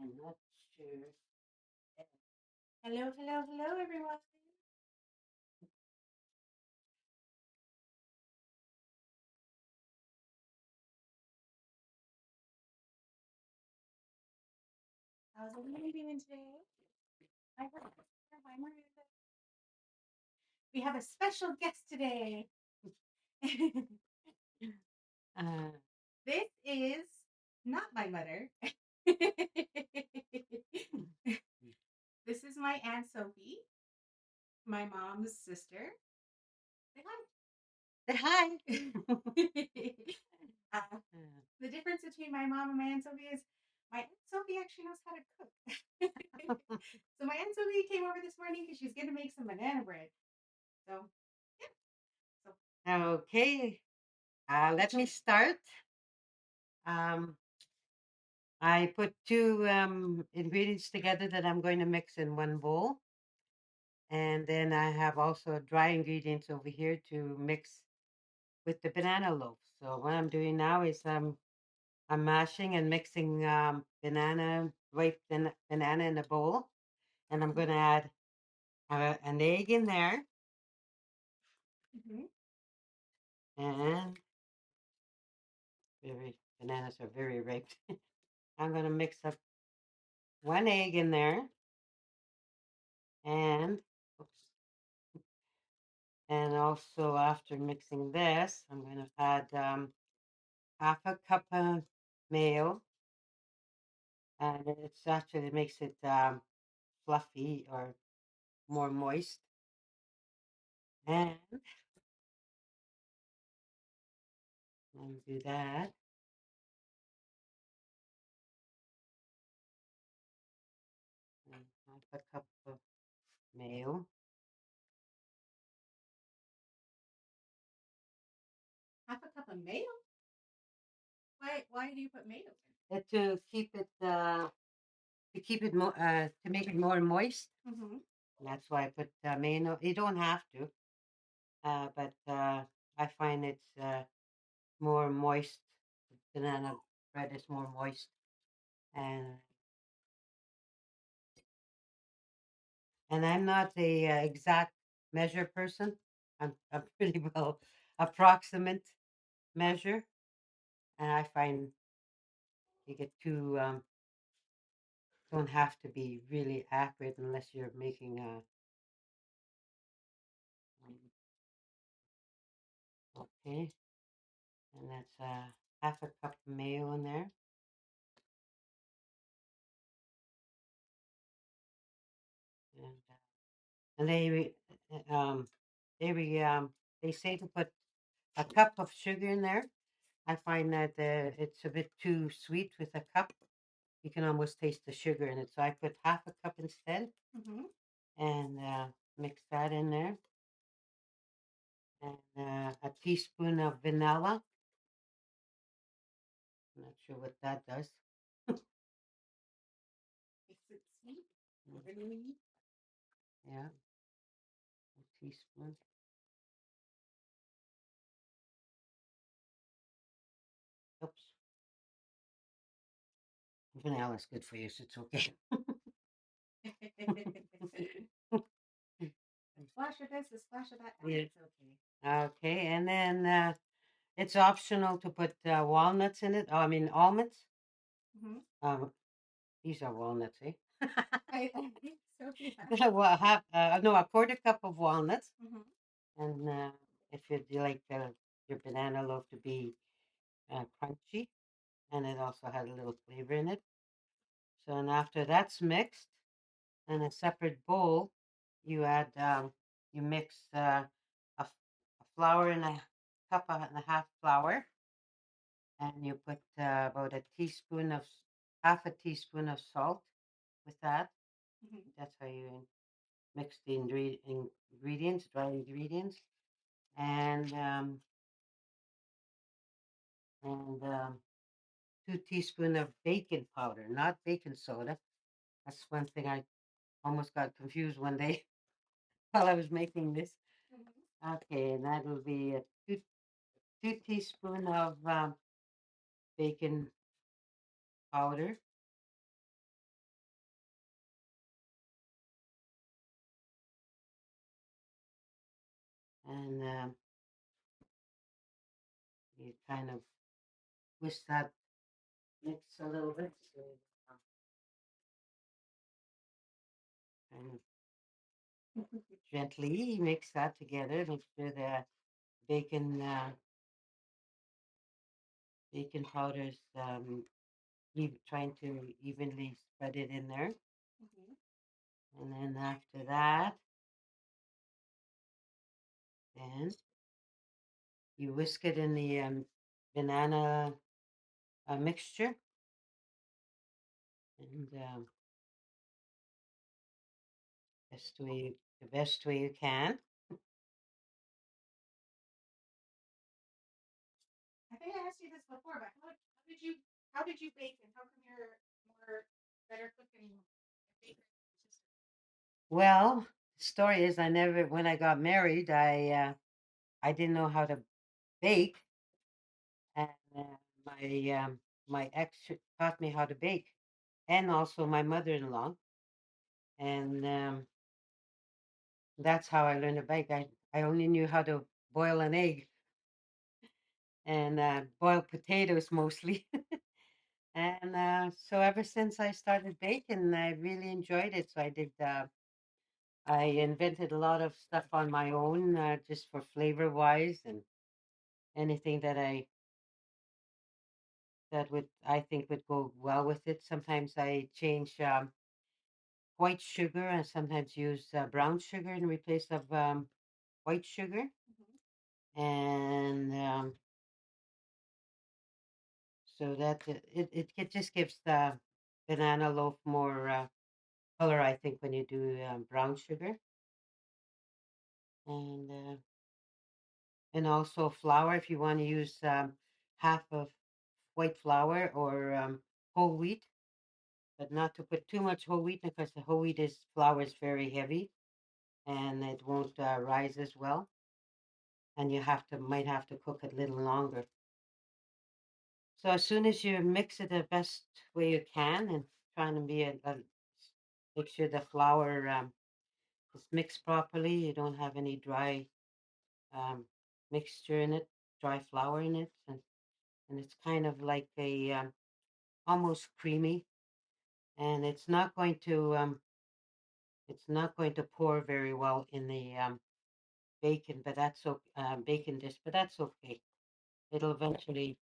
I'm not sure. Hello, hello, hello, everyone. How's everybody doing today? Hi, hi, Miranda. We have a special guest today. uh, this is not my mother. This is my Aunt Sophie, my mom's sister. Say hi. Say hi. uh, the difference between my mom and my Aunt Sophie is my Aunt Sophie actually knows how to cook. So my Aunt Sophie came over this morning because she's going to make some banana bread. So, yeah. So, okay. Let me start. Um, I put two ingredients together that I'm going to mix in one bowl. And then I have also dry ingredients over here to mix with the banana loaf. So what I'm doing now is I'm mashing and mixing ripe banana in a bowl. And I'm going to add an egg in there. And bananas are very ripe. I'm going to mix up one egg in there. And also after mixing this, I'm going to add half a cup of mayo. And it's actually makes it fluffy or more moist. And do that. And half a cup of mayo. Half a cup of mayo? Why do you put mayo in? To keep it more to make it more moist. Mm-hmm. That's why I put mayo. You don't have to, but I find it's more moist. Banana bread is more moist, and I'm not the exact measure person. I'm pretty well approximate measure, and I find you get too don't have to be really accurate unless you're making a okay, and that's half a cup of mayo in there. And they say to put a cup of sugar in there. I find that it's a bit too sweet with a cup. You can almost taste the sugar in it. So I put half a cup instead. Mm-hmm. And mix that in there. And a teaspoon of vanilla. I'm not sure what that does. Makes it sweet. Really? Yeah. A teaspoon. Oops. Vanilla is good for you, so it's okay. A splash of this, a splash of that. Yeah. It's okay. Okay, and then it's optional to put walnuts in it. Oh, I mean almonds. Mm-hmm. These are walnuts, eh? I think so. Yeah. Well, a quarter cup of walnuts. Mm-hmm. And if you like your banana loaf to be crunchy, and it also has a little flavor in it. So, and after that's mixed, in a separate bowl, you add you mix a flour and a cup and a half flour, and you put about a teaspoon of half a teaspoon of salt with that. Mm-hmm. That's how you mix the ingredients, dry ingredients, and um, and 2 teaspoons of baking powder, not baking soda. That's one thing I almost got confused one day while I was making this. Mm-hmm. Okay, and that will be a two teaspoon of baking powder, and you kind of whisk that mix a little bit. So kind of gently mix that together. Make sure the bacon bacon powders trying to evenly spread it in there. Mhm. And then after that, then you whisk it in the banana mixture, and the best way you can. I think I asked you this before, but how did you bake and how come you're more better cooking a baker than your sister? Well, the story is when I got married, I didn't know how to bake, and my ex taught me how to bake, and also my mother-in-law, and that's how I learned to bake. I only knew how to boil an egg and boil potatoes mostly. And so ever since I started baking, I really enjoyed it. So I invented a lot of stuff on my own, just for flavor wise, and anything that I think would go well with it. Sometimes I change white sugar and sometimes use brown sugar in replace of white sugar. Mhm. And so that it just gives the banana loaf more color, I think, when you do brown sugar. And and also flour, if you want to use half of white flour or whole wheat, but not to put too much whole wheat because the whole wheat is flour is very heavy and it won't rise as well. And you might have to cook it a little longer. So as soon as you mix it the best way you can and trying to make sure the flour is mixed properly, you don't have any dry um, mixture in it, dry flour in it, and it's kind of like a almost creamy, and it's not going to pour very well in the bacon dish, but that's okay. It'll eventually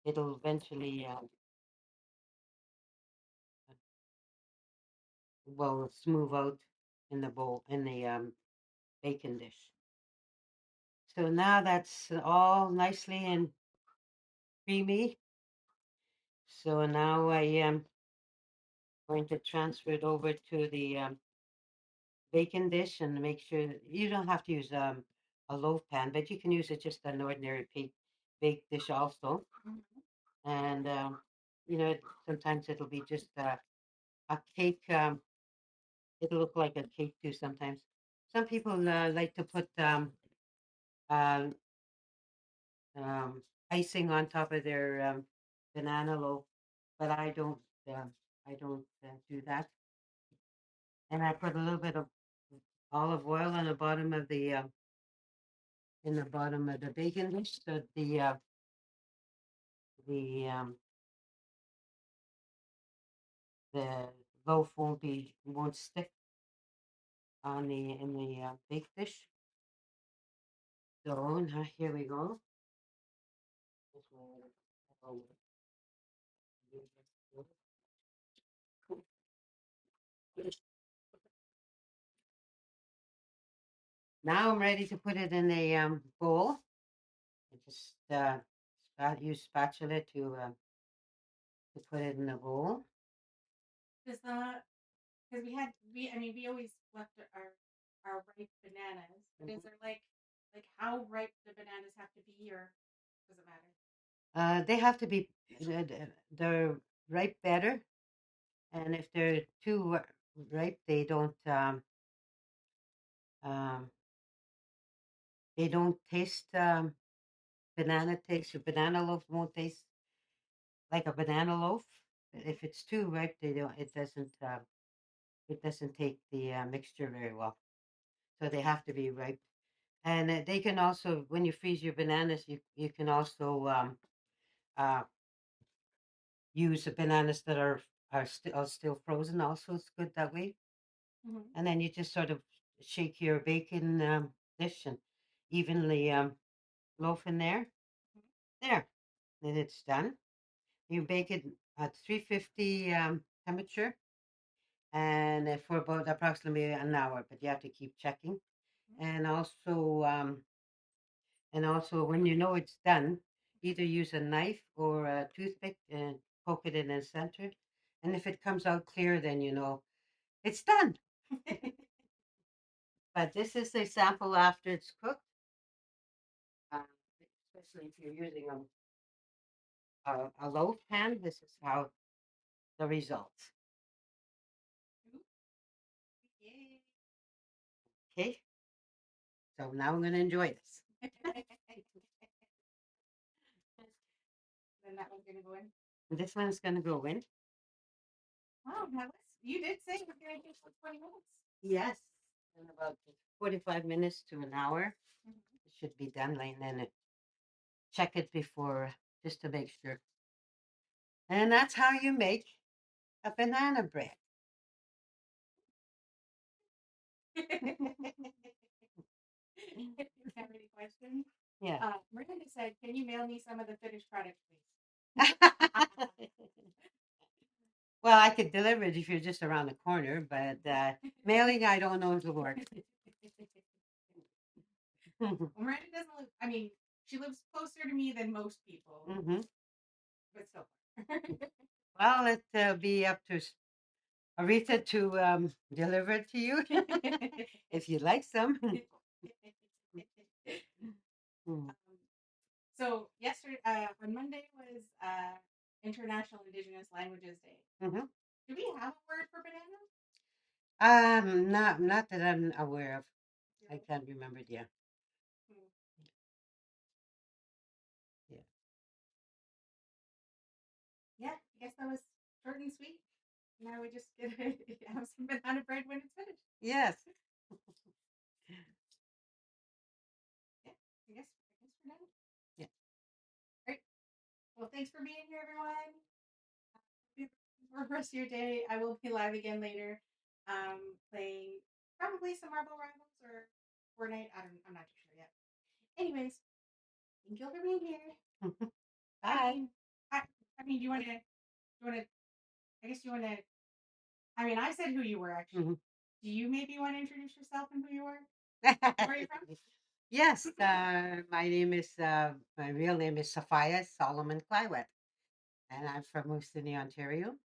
it'll eventually will smooth out in the bowl in the bacon dish. So now that's all nicely and creamy. So now I am going to transfer it over to the bacon dish and make sure that you don't have to use a loaf pan, but you can use it just an ordinary baked dish also. Mhm. And you know, sometimes it'll be just a cake. It'll look like a cake too. Sometimes some people like to put uh, icing on top of their banana loaf, but I don't. I don't do that. And I put a little bit of olive oil on the bottom of the in the bottom of the bacon dish, so the the loaf won't stick on the in the baked dish. So now here we go. Now I'm ready to put it in a bowl. I just use spatula to put it in the bowl. Does the because we always left our ripe bananas, but is Mhm. there like how ripe the bananas have to be, or does it matter? They have to be they're ripe better, and if they're too ripe, um, they don't taste banana taste. Your banana loaf won't taste like a banana loaf. If it's too ripe, they don't. It doesn't take the mixture very well. So they have to be ripe. And they can also, when you freeze your bananas, you can also uh, use the bananas that are still frozen. Also, it's good that way. And then you just sort of shake your bacon dish and evenly loaf in there. There, then it's done. You bake it at 350 temperature, and for about approximately an hour. But you have to keep checking. And also, when you know it's done, either use a knife or a toothpick and poke it in the center. And if it comes out clear, then you know it's done. But this is a sample after it's cooked, uh, especially if you're using a loaf pan. This is how the results. Yay. Okay, so now I'm going to enjoy this. Then that one's gonna go in. This one's going to go in. Wow, that was, you did say we're gonna do for 20 minutes. Yes, in about 45 minutes to an hour. Mhm. It should be done, and then check it before just to make sure. And that's how you make a banana bread. If you have any questions, Yeah. Miranda said, "Can you mail me some of the finished product, please?" Well, I could deliver it if you're just around the corner, but mailing, I don't know if it'll work. Well, Miranda doesn't live. I mean, she lives closer to me than most people, but still. Well, it'll be up to Aretha to deliver it to you if you'd like some. So yesterday, on Monday was International Indigenous Languages Day. Mhm. Do we have a word for banana? Not that I'm aware of. I can't remember it yet. Hmm. Yeah. Yeah, I guess that was short and sweet. Now we just get to have some banana bread when it's finished. Yes. Yeah, I guess we're done. Yeah. Great. Well, thanks for being here, everyone. For the rest of your day, I will be live again later, playing probably some Marble Rivals or Fortnite. I'm not too sure yet. Anyways, thank you for being here. Bye. I mean, do you want to? I guess you want to. I mean, I said who you were actually. Mhm. Do you maybe want to introduce yourself and who you are? Where are you from? Yes, my real name is Sophia Solomon Clywett, and I'm from Moose Sydney, Ontario.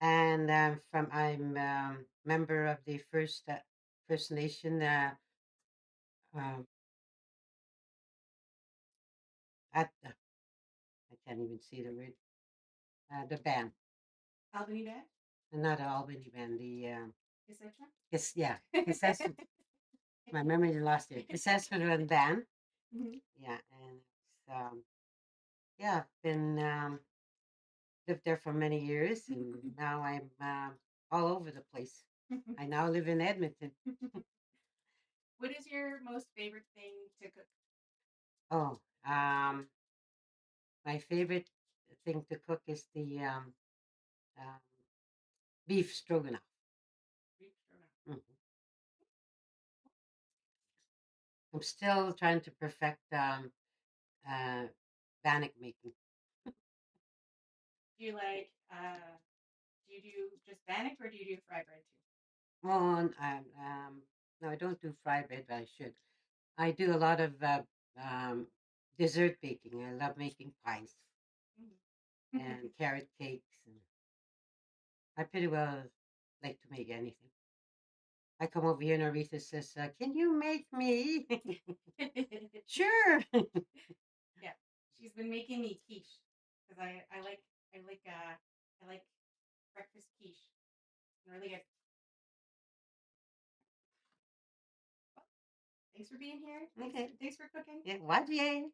And I'm member of the First Nation um, at I can't even see the word the band, Albany Band? not the Albany band, the Etc. yes, yeah, it's my memory lost it. The Saskatchewan band, Mhm. yeah, and yeah, been lived there for many years, and now I'm all over the place. I now live in Edmonton. What is your most favorite thing to cook? Oh, my favorite thing to cook is the um, beef stroganoff. Beef stroganoff. Mhm. I'm still trying to perfect uh, bannock making. Do you like? Do you do just bannock or do you do fry bread too? Well, no, I don't do fried bread, but I should. I do a lot of um, dessert baking. I love making pies and carrot cakes, and I pretty well like to make anything. I come over here and Aretha says, "Can you make me?" Sure. Yeah, she's been making me quiche because I like breakfast quiche. Really good. Well, thanks for being here. Okay. Thanks for cooking. Yeah, what? Yay.